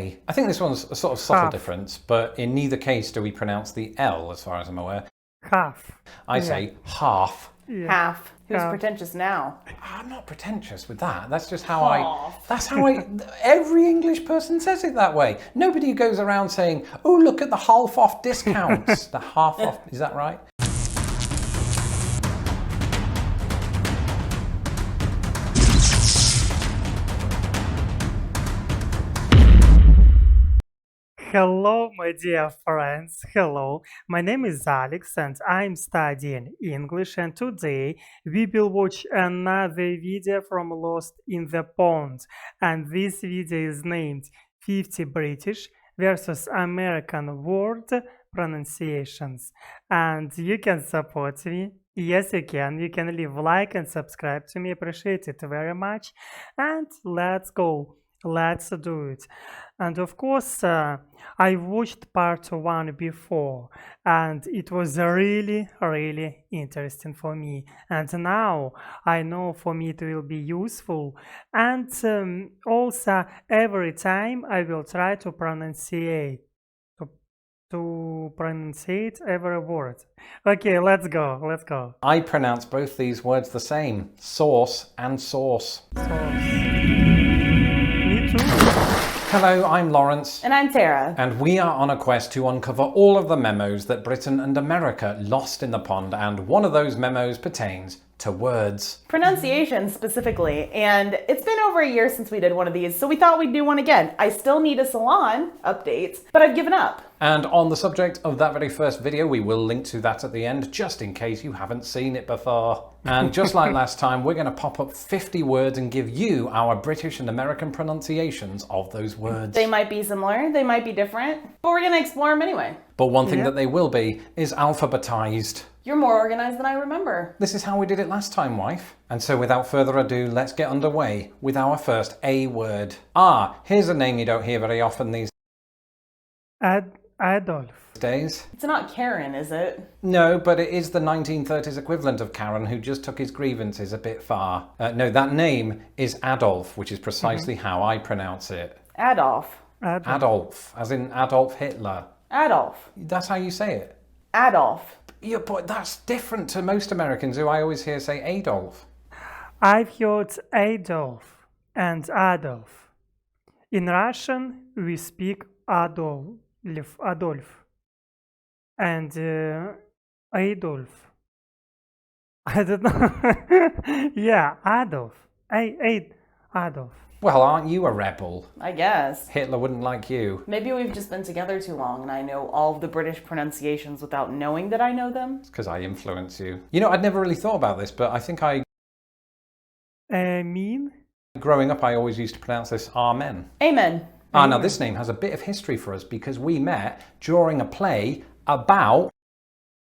I think this one's a sort of subtle difference, but in neither case do we pronounce the L as far as I'm aware. Half. I say half. Yeah. Half. Who's Half. pretentious now? I'm not pretentious with that. That's just how every English person says it that way. Nobody goes around saying, oh, look at the half off discounts. The half off, is that right? Hello, my dear friends. Hello, my name is Alex and I'm studying English, and today we will watch another video from Lost in the Pond, and this video is named 50 British versus American word pronunciations, and you can support me. Yes, you can leave a like and subscribe to me. Appreciate it very much. And let's go. Let's do it. And of course, I watched part 1 before, and it was really interesting for me. And now I know for me it will be useful. And also every time I will try to pronunciate every word. Okay, let's go. I pronounce both these words the same, sauce and sauce. Me too. Hello, I'm Lawrence. And I'm Tara. And we are on a quest to uncover all of the memos that Britain and America lost in the pond, and one of those memos pertains to words. Pronunciation specifically, and it's been over a year since we did one of these, so we thought we'd do one again. I still need a salon update, but I've given up. And on the subject of that very first video, we will link to that at the end, just in case you haven't seen it before. And just like last time, we're going to pop up 50 words and give you our British and American pronunciations of those words. They might be similar, they might be different, but we're going to explore them anyway. But one thing that they will be is alphabetized. You're more organized than I remember. This is how we did it last time, wife. And so without further ado, let's get underway with our first A word. Here's a name you don't hear very often these Adolf. days. It's not Karen, is it? No, but it is the 1930s equivalent of Karen, who just took his grievances a bit far. No, that name is Adolf, which is precisely how I pronounce it. Adolf. Adolf, as in Adolf Hitler. Adolf. That's how you say it. Adolf. Yeah, but that's different to most Americans who I always hear say Adolf. I've heard Adolf and Adolf. In Russian, we speak Adolf, and Adolf. I don't know. Yeah, Adolf. Adolf. Well, aren't you a rebel? I guess. Hitler wouldn't like you. Maybe we've just been together too long and I know all of the British pronunciations without knowing that I know them. It's because I influence you. You know, I'd never really thought about this, but I think Mean? growing up, I always used to pronounce this Amen. Amen. Now this name has a bit of history for us because we met during a play about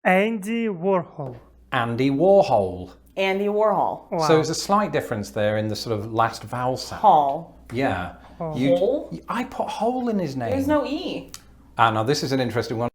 Andy Warhol. Andy Warhol. Andy Warhol. Wow. So there's a slight difference there in the sort of last vowel sound. Hall. Yeah. Hole? I put hole in his name. There's no E. Now this is an interesting one.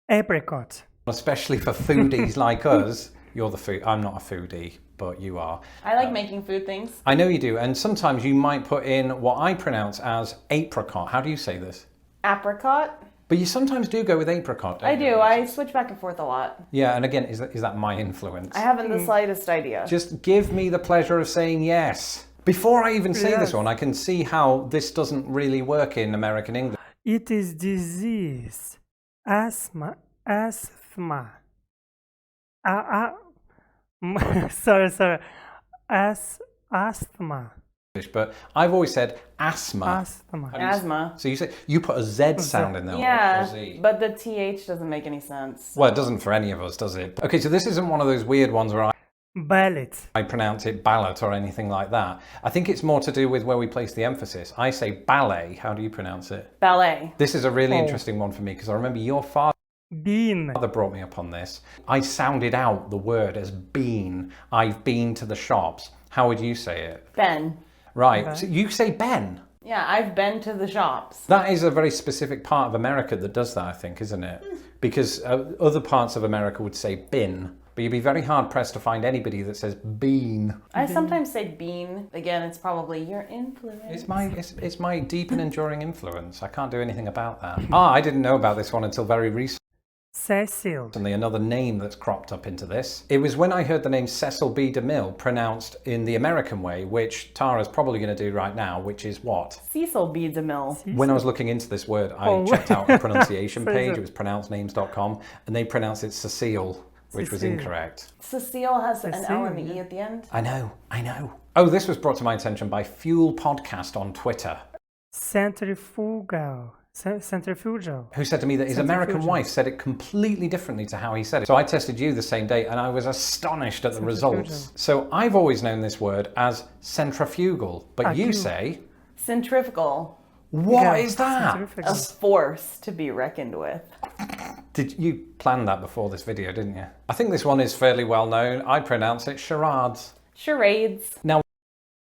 Apricot. Especially for foodies like us. You're the food. I'm not a foodie, but you are. I like making food things. I know you do. And sometimes you might put in what I pronounce as apricot. How do you say this? Apricot? But you sometimes do go with apricot, don't I you? do. I switch back and forth a lot. Yeah, and again, is that my influence? I haven't the slightest idea. Just give me the pleasure of saying yes. Before I even say this Yes. one, I can see how this doesn't really work in American English. It is disease. Asthma. Sorry. Asthma. But I've always said asthma. Asthma. Asthma. So you put a Z sound in there. Or a Yeah, Z. but the TH doesn't make any sense. Well, it doesn't for any of us, does it? Okay, so this isn't one of those weird ones where Ballot. I pronounce it ballot or anything like that. I think it's more to do with where we place the emphasis. I say ballet. How do you pronounce it? Ballet. This is a really interesting one for me because I remember your father Bean. brought me up on this. I sounded out the word as been. I've been to the shops. How would you say it? Ben. Right. Okay. So you say Ben. Yeah, I've been to the shops. That is a very specific part of America that does that, I think, isn't it? Because other parts of America would say bin but you'd be very hard pressed to find anybody that says bean. I sometimes say bean. Again, it's probably your influence. It's my deep and enduring influence. I can't do anything about that. I didn't know about this one until very recently. Cecil. Another name that's cropped up into this. It was when I heard the name Cecil B. DeMille pronounced in the American way, which Tara's probably going to do right now, which is what? Cecil B. DeMille. When I was looking into this word, I checked out a pronunciation page. It was pronouncenames.com, and they pronounce it Cecile, which was incorrect. Cecile has an L and an E at the end. I know. Oh, this was brought to my attention by Fuel Podcast on Twitter. Centrifugal. Who said to me that his American wife said it completely differently to how he said it. So I tested you the same day and I was astonished at the results. So I've always known this word as centrifugal, but you say... Centrifugal. What is that? A force to be reckoned with. Did you plan that before this video, didn't you? I think this one is fairly well known. I pronounce it charades. Charades. Now,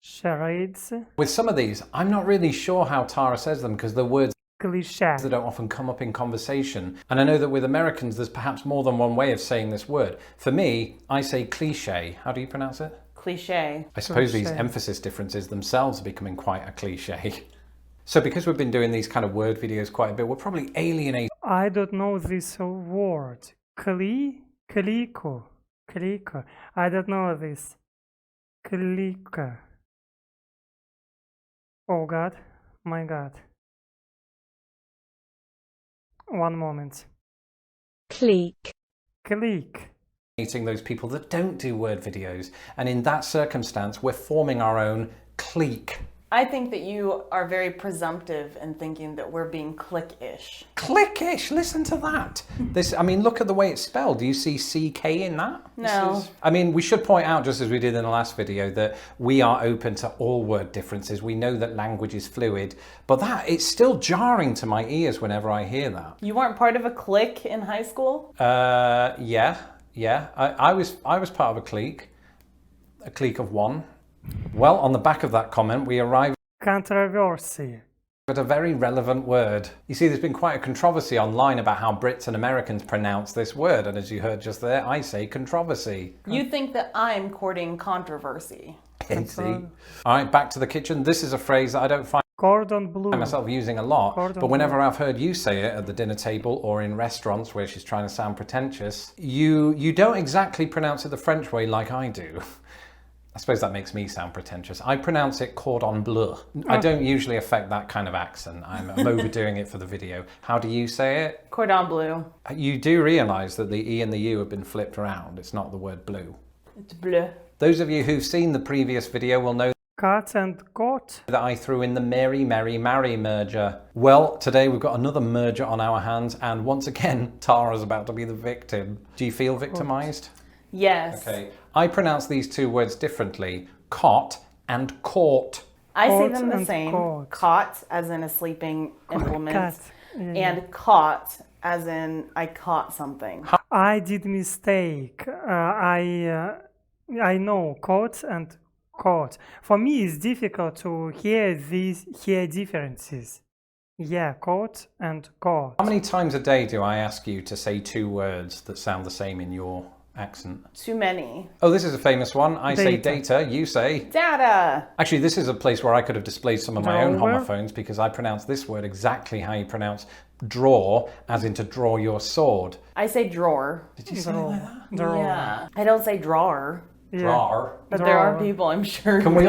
Charades. with some of these, I'm not really sure how Tara says them because the words Cliché. that don't often come up in conversation. And I know that with Americans, there's perhaps more than one way of saying this word. For me, I say cliche. How do you pronounce it? Cliche. I suppose these emphasis differences themselves are becoming quite a cliche. So because we've been doing these kind of word videos quite a bit, we're probably alienating. I don't know this word. Clico. I don't know this. Clica. Oh God. My God. One moment. Clique. Those people that don't do word videos. And in that circumstance, we're forming our own clique. I think that you are very presumptive in thinking that we're being click-ish. Click-ish, listen to that. Look at the way it's spelled. Do you see CK in that? No. We should point out, just as we did in the last video, that we are open to all word differences. We know that language is fluid, but it's still jarring to my ears whenever I hear that. You weren't part of a clique in high school? Yeah. I was part of a clique of one. Well, on the back of that comment, we arrive Controversy. at a very relevant word. You see, there's been quite a controversy online about how Brits and Americans pronounce this word, and as you heard just there, I say controversy. You think that I'm courting controversy. All right, back to the kitchen. This is a phrase that I don't find Cordon bleu. myself using a lot, Cordon but whenever I've heard you say it at the dinner table or in restaurants where she's trying to sound pretentious, you don't exactly pronounce it the French way like I do. I suppose that makes me sound pretentious. I pronounce it cordon bleu. I don't usually affect that kind of accent. I'm overdoing it for the video. How do you say it? Cordon bleu. You do realise that the E and the U have been flipped around. It's not the word blue. It's bleu. Those of you who've seen the previous video will know Cat and goat. that I threw in the Mary, Mary, Marry merger. Well, today we've got another merger on our hands, and once again, Tara's about to be the victim. Do you feel victimised? Yes. Okay. I pronounce these two words differently. Cot and court. I say Coat them the and same. cot. Cot, as in a sleeping implement, Cat. Yeah. and caught, as in I caught something. I did mistake. I know coat and coat. For me, it's difficult to hear differences. Yeah, coat and coat. How many times a day do I ask you to say two words that sound the same in your accent? Too many. Oh, this is a famous one. I say Data. data, you say... Data. Actually, this is a place where I could have displayed some of my own Drawer. homophones because I pronounce this word exactly how you pronounce draw, as in to draw your sword. I say drawer. Did you say it like that? Drawer. Yeah. I don't say drawer. Yeah. Drawer. But there are Drawer. people, I'm sure. Can we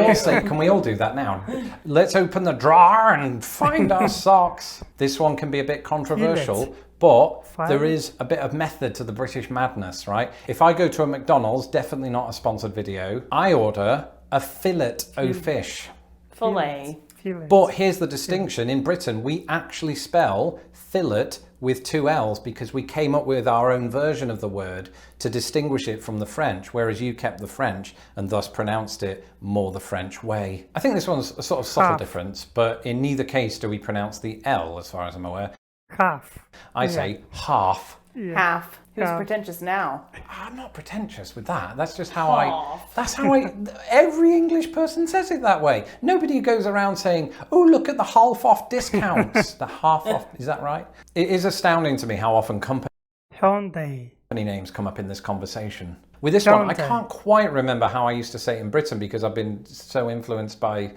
all do that now? Let's open the drawer and find our socks. This one can be a bit controversial, but there is a bit of method to the British madness, right? If I go to a McDonald's, definitely not a sponsored video, I order a fillet o' fish. Filet. Feel it. But here's the distinction. In Britain, we actually spell fillet with two L's because we came up with our own version of the word to distinguish it from the French, whereas you kept the French and thus pronounced it more the French way. I think this one's a sort of subtle Half. difference, but in neither case do we pronounce the L, as far as I'm aware. Half. I say half. Yeah. Half. Who's Half. pretentious now? I'm not pretentious with that. That's just how Half. every English person says it that way. Nobody goes around saying, oh, look at the half off discounts. The half off, is that right? It is astounding to me how often company Hyundai. names come up in this conversation. With this one, I Hyundai. can't quite remember how I used to say it in Britain because I've been so influenced by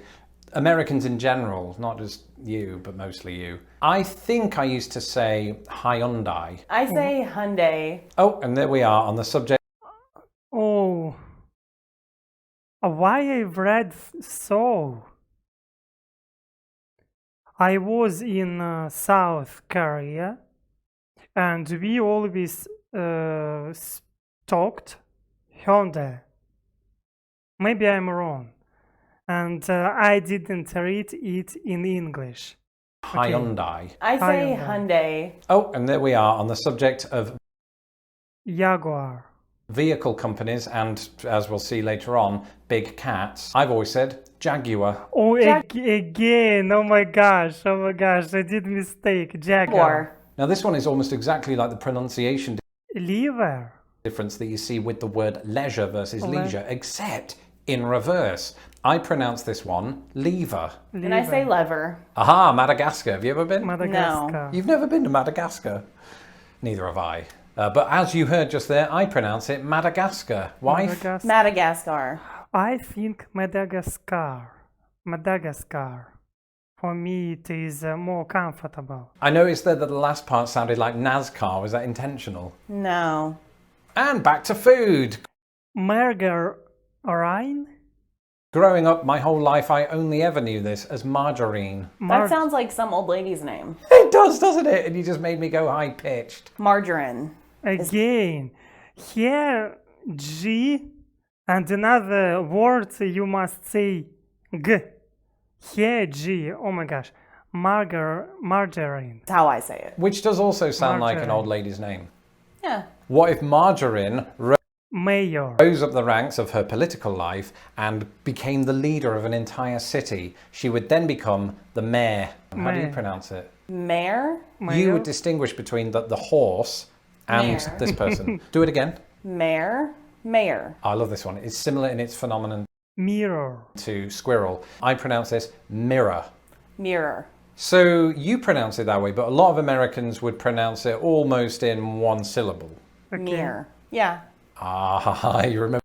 Americans in general, not just you, but mostly you. I think I used to say Hyundai. I say Hyundai. Oh, and there we are on the subject. Oh, why I've read so? I was in South Korea, and we always talked Hyundai. Maybe I'm wrong, and I didn't read it in English. Hyundai. I say Hyundai. Hyundai. Oh, and there we are on the subject of Jaguar. vehicle companies and, as we'll see later on, big cats. I've always said Jaguar. Oh, again! Oh my gosh! I did mistake. Jaguar. Jaguar. Now this one is almost exactly like the pronunciation Liver. difference that you see with the word leisure versus leisure, except in reverse. I pronounce this one lever. And I say lever. Aha, Madagascar. Have you ever been? Madagascar. You've never been to Madagascar? Neither have I. But as you heard just there, I pronounce it Madagascar. Wife? Madagascar. I think Madagascar. Madagascar. For me, it is more comfortable. I noticed there that the last part sounded like NASCAR. Was that intentional? No. And back to food. Margarine? Growing up my whole life, I only ever knew this as margarine. That sounds like some old lady's name. It does, doesn't it? And you just made me go high-pitched. Margarine. Again, here G and another word you must say G. Here G. Oh my gosh. Margarine. That's how I say it. Which does also sound like an Margarine. old lady's name. Yeah. What if margarine Mayor. rose up the ranks of her political life and became the leader of an entire city? She would then become the mayor. How do you Mayor. pronounce it? Mare? You Mayor. would distinguish between the horse and Mayor. this person. Do it again. Mare? Mayor. I love this one. It's similar in its phenomenon Mirror. to squirrel. I pronounce this mirror. Mirror. So you pronounce it that way, but a lot of Americans would pronounce it almost in one syllable. Okay. Mirror. Yeah. Ah, you remember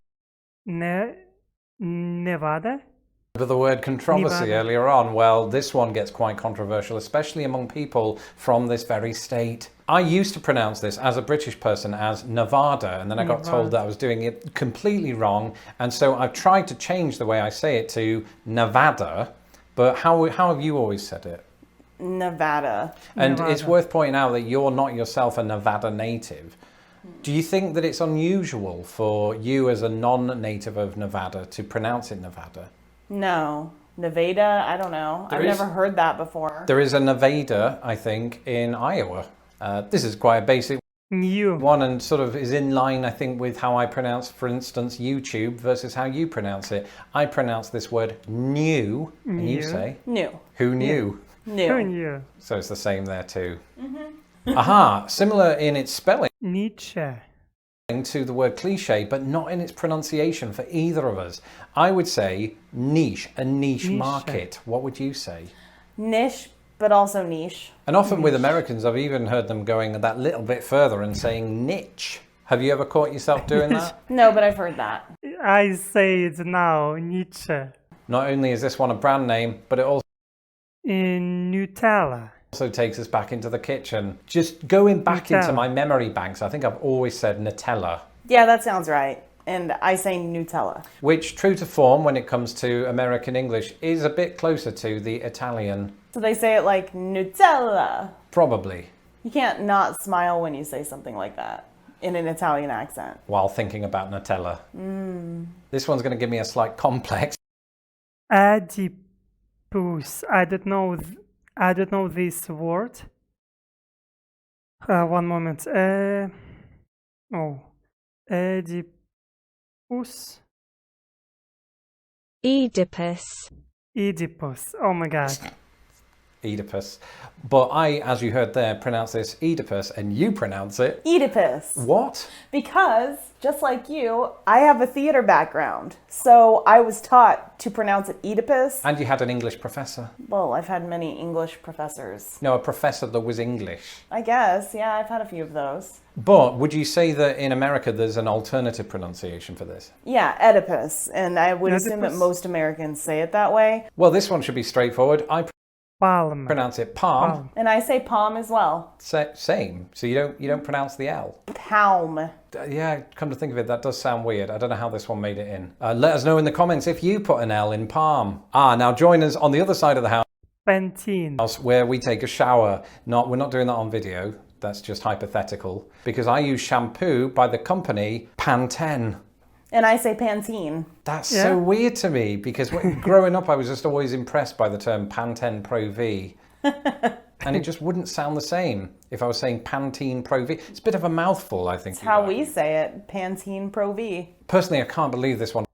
Nevada? the word controversy Nevada. earlier on? Well, this one gets quite controversial, especially among people from this very state. I used to pronounce this as a British person as Nevada, and then I got told that I was doing it completely wrong, and so I've tried to change the way I say it to Nevada. But how have you always said it? Nevada. And Nevada. it's worth pointing out that you're not yourself a Nevada native. Do you think that it's unusual for you as a non-native of Nevada to pronounce it Nevada? No. Nevada? I don't know. I've is- never heard that before. There is a Nevada, I think, in Iowa. This is quite a basic New. one and sort of is in line, I think, with how I pronounce, for instance, YouTube versus how you pronounce it. I pronounce this word new, and you New. say, New. who knew? Who New. knew? So it's the same there too. Aha, similar in its spelling Nietzsche. to the word cliche, but not in its pronunciation for either of us. I would say niche, a niche Niche. market. What would you say? Niche, but also niche. And often with Americans, I've even heard them going that little bit further and saying niche. Have you ever caught yourself doing that? No, but I've heard that. I say it now. Nietzsche. Not only is this one a brand name, but it In Nutella. also takes us back into the kitchen. Just going back into Nutella. my memory banks, I think I've always said Nutella, Yeah, that sounds right. And I say Nutella. which, true to form when it comes to American English, is a bit closer to the Italian. So they say it like Nutella. Probably, You can't not smile when you say something like that in an Italian accent. while thinking about Nutella. This one's going to give me a slight complex. Adipose. I don't know this word. One moment. Oedipus. Oedipus. Oedipus. Oh my god. Oedipus. But I, as you heard there, pronounce this Oedipus, and you pronounce it Oedipus. what? Because, just like you, I have a theater background. So I was taught to pronounce it Oedipus. And you had an English professor. Well, I've had many English professors. No, a professor that was English. I guess, yeah, I've had a few of those. But would you say that in America there's an alternative pronunciation for this? Yeah, Oedipus. And I would assume that Oedipus. most Americans say it that way. Well, this one should be straightforward. I Palm. pronounce it palm. Palm. And I say palm as well. Same. So you don't pronounce the L. Palm. Yeah, come to think of it, that does sound weird. I don't know how this one made it in. Let us know in the comments if you put an L in palm. Now join us on the other side of the Pantene. house where we take a shower. We're not doing that on video. That's just hypothetical. Because I use shampoo by the company Pantene. And I say Pantene. That's so weird to me because growing up I was just always impressed by the term Pantene Pro V. And it just wouldn't sound the same if I was saying Pantene Pro V. It's a bit of a mouthful, I think. That's how we say it. Pantene Pro V. Personally, I can't believe this one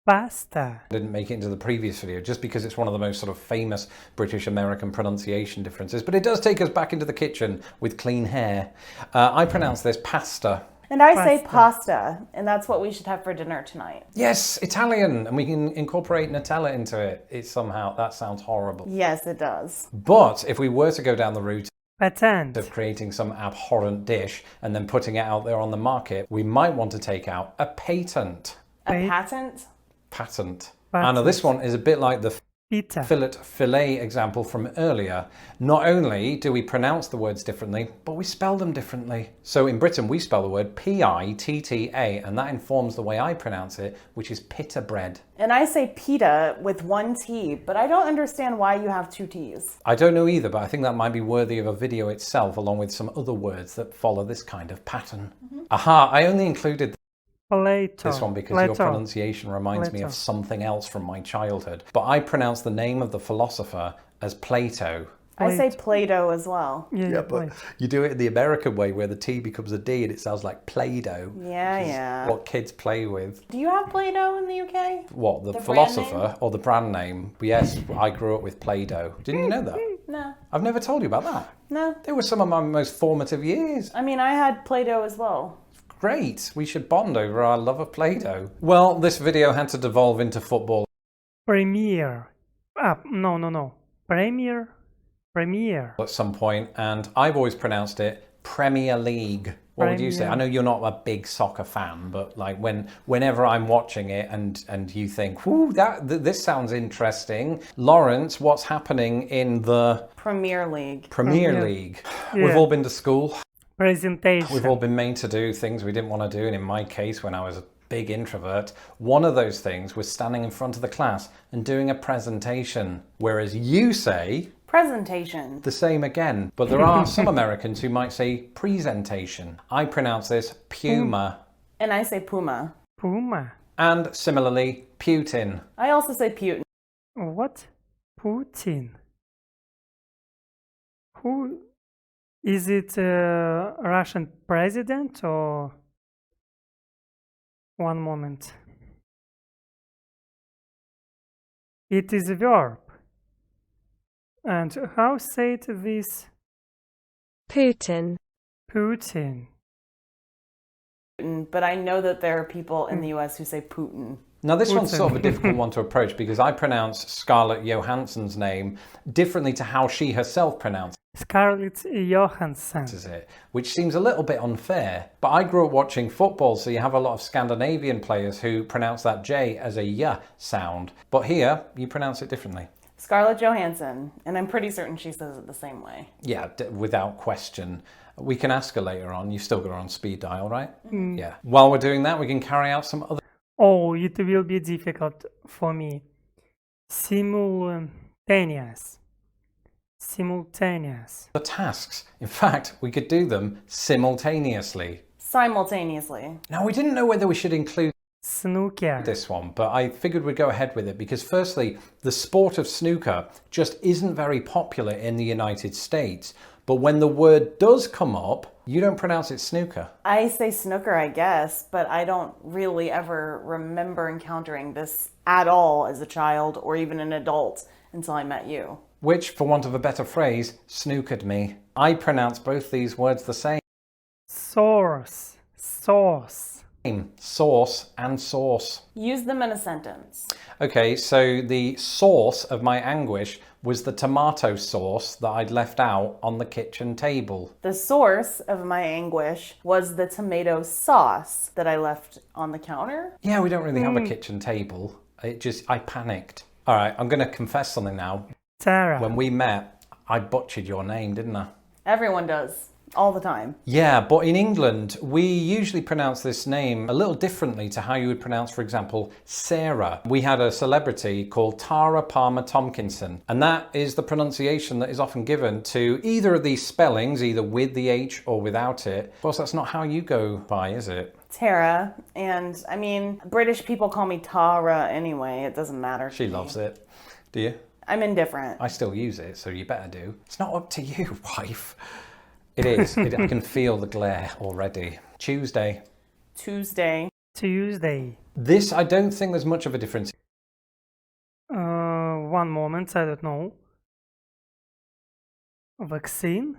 Pasta. didn't make it into the previous video just because it's one of the most sort of famous British American pronunciation differences. But it does take us back into the kitchen with clean hair. I pronounce this pasta. And I say pasta, and that's what we should have for dinner tonight. Yes, Italian, and we can incorporate Nutella into it. That sounds horrible. Yes, it does. But if we were to go down the route Patent. of creating some abhorrent dish and then putting it out there on the market, we might want to take out a patent. A patent? Patent. Now this one is a bit like the Pita. filet example from earlier. Not only do we pronounce the words differently, but we spell them differently. So in Britain, we spell the word P-I-T-T-A, and that informs the way I pronounce it, which is Pitta bread. And I say pita with one T, but I don't understand why you have two T's. I don't know either, but I think that might be worthy of a video itself, along with some other words that follow this kind of pattern. Aha, I only included Plato. this one because your pronunciation reminds me of something else from my childhood. But I pronounce the name of the philosopher as Plato. I say Play-Doh as well. Yeah, But you do it in the American way where the T becomes a D and it sounds like Play-Doh. Yeah. What kids play with. Do you have Play-Doh in the UK? What, the brand philosopher name? or the brand name? Yes, I grew up with Play-Doh. Didn't you know that? No. I've never told you about that. No. They were some of my most formative years. I mean, I had Play-Doh as well. Great. We should bond over our love of Play-Doh. Well, this video had to devolve into football Premier. No. Premier. at some point, and I've always pronounced it Premier League. What would you say? I know you're not a big soccer fan, but like whenever I'm watching it and you think, "Whoo, this sounds interesting." Lawrence, what's happening in the Premier League. Premier League? Yeah. We've all been to school. Presentation. We've all been made to do things we didn't want to do, and in my case, when I was a big introvert, one of those things was standing in front of the class and doing a presentation, whereas you say Presentation. the same again, but there are some Americans who might say presentation. I pronounce this Puma, And I say Puma. Puma. and similarly Putin. I also say Putin. What? Putin. Who is it? A Russian president or? One moment. It is a verb. And how say it this? Putin, Putin. But I know that there are people in the US who say Putin. Now this one's Putin. sort of a difficult one to approach because I pronounce Scarlett Johansson's name differently to how she herself pronounces Scarlett Johansson. it, which seems a little bit unfair. But I grew up watching football, so you have a lot of Scandinavian players who pronounce that J as a Y sound. But here, you pronounce it differently. Scarlett Johansson. And I'm pretty certain she says it the same way. Yeah, without question. We can ask her later on. You've still got her on speed dial, right? Yeah. While we're doing that, we can carry out some other Oh, it will be difficult for me. Simultaneous. tasks. In fact, we could do them simultaneously. Simultaneously. Now, we didn't know whether we should include Snooker. this one, but I figured we'd go ahead with it because firstly, the sport of snooker just isn't very popular in the United States. But when the word does come up, you don't pronounce it snooker. I say snooker, I guess, but I don't really ever remember encountering this at all as a child or even an adult until I met you. which, for want of a better phrase, snookered me. I pronounce both these words the same. Source. Sauce. Sauce and sauce. Use them in a sentence. Okay, so the source of my anguish was the tomato sauce that I'd left out on the kitchen table. The source of my anguish was the tomato sauce that I left on the counter. Yeah, we don't really have a kitchen table. I panicked. All right, I'm going to confess something now. Tara. When we met, I butchered your name, didn't I? Everyone does. All the time. Yeah, but in England, we usually pronounce this name a little differently to how you would pronounce, for example, Sarah. We had a celebrity called Tara Palmer Tomkinson, and that is the pronunciation that is often given to either of these spellings, either with the H or without it. Of course, that's not how you go by, is it? Tara, and I mean, British people call me Tara anyway. It doesn't matter. She loves it. Do you? I'm indifferent. I still use it, so you better do. It's not up to you, wife. It is. I can feel the glare already. Tuesday. Tuesday. Tuesday. This, I don't think there's much of a difference. One moment, I don't know. Vaccine?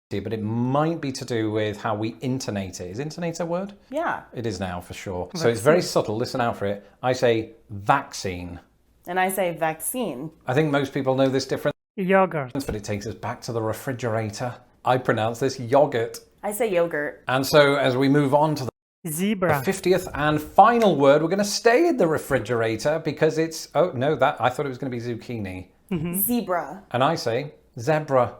But it might be to do with how we intonate it. Is intonate a word? Yeah. It is now, for sure. So it's very subtle. Listen out for it. I say vaccine. And I say vaccine. I think most people know this difference, Yogurt. but it takes us back to the refrigerator. I pronounce this yogurt. I say yogurt. And so as we move on to the Zebra. 50th and final word, we're going to stay in the refrigerator because it's, oh no, I thought it was going to be zucchini. Zebra. And I say zebra.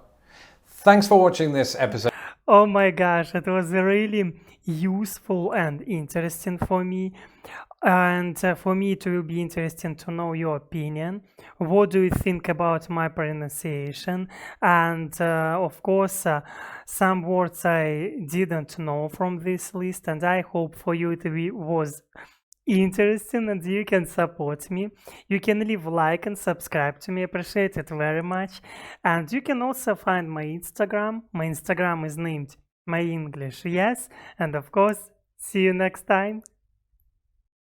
Thanks for watching this episode. Oh my gosh, it was really useful and interesting for me. And for me, it will be interesting to know your opinion. What do you think about my pronunciation? And of course, some words I didn't know from this list, and I hope for you it was interesting and you can support me. You can leave a like and subscribe to me. Appreciate it very much. And you can also find my Instagram. My Instagram is named My English, yes. And of course, see you next time.